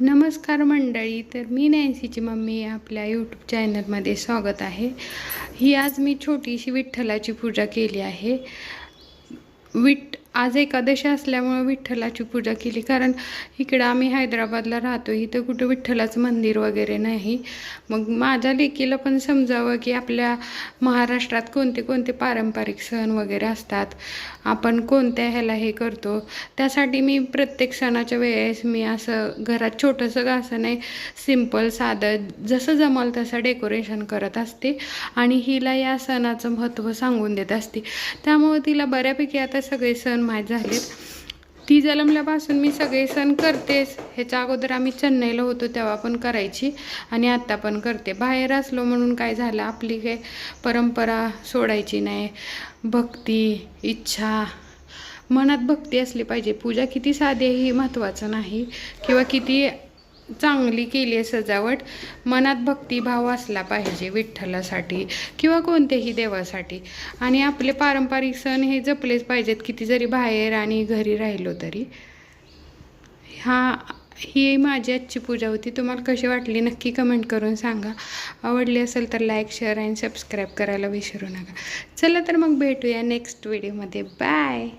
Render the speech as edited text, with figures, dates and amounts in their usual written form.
नमस्कार मंडळी. तर मी नॅन्सीची मम्मी आपल्या यूट्यूब चॅनलमध्ये स्वागत आहे. ही आज मी छोटीशी विठ्ठलाची पूजा केली आहे. आज एकादशी असल्यामुळं विठ्ठलाची पूजा केली, कारण इकडं आम्ही हैदराबादला राहतो, इथं कुठं विठ्ठलाचं मंदिर वगैरे नाही. मग माझ्या लेकीला पण समजावं की आपल्या महाराष्ट्रात कोणते कोणते पारंपरिक सण वगैरे असतात, आपण कोणत्या ह्याला हे करतो. त्यासाठी मी प्रत्येक सणाच्या वेळेस मी असं घरात छोटंसं का असं नाही, सिम्पल साधं जसं जमल तसं डेकोरेशन करत असते आणि हिला या सणाचं महत्त्व सांगून देत असते. त्यामुळे तिला बऱ्यापैकी आता सगळे सण माहीत झालेत. ती जन्मल्यापासून मी सगळे सण करतेच. ह्याच्या अगोदर आम्ही चेन्नईला होतो तेव्हा पण करायची आणि आत्ता पण करते. बाहेर असलो म्हणून काय झालं, आपली काही परंपरा सोडायची नाही. भक्ती, इच्छा, मनात भक्ती असली पाहिजे. पूजा किती साधी आहे ही महत्त्वाचं नाही, किंवा किती चांगली केली आहे सजावट, मनात भक्तिभाव असला पाहिजे विठ्ठलासाठी किंवा कोणत्याही देवासाठी. आणि आपले पारंपरिक सण हे जपलेच पाहिजेत, किती जरी बाहेर आणि घरी राहिलो तरी. ही माझी आजची पूजा होती. तुम्हाला कशी वाटली नक्की कमेंट करून सांगा. आवडली असेल तर लाईक, शेअर आणि सबस्क्राईब करायला विसरू नका. चला तर मग भेटूया नेक्स्ट व्हिडिओमध्ये. बाय.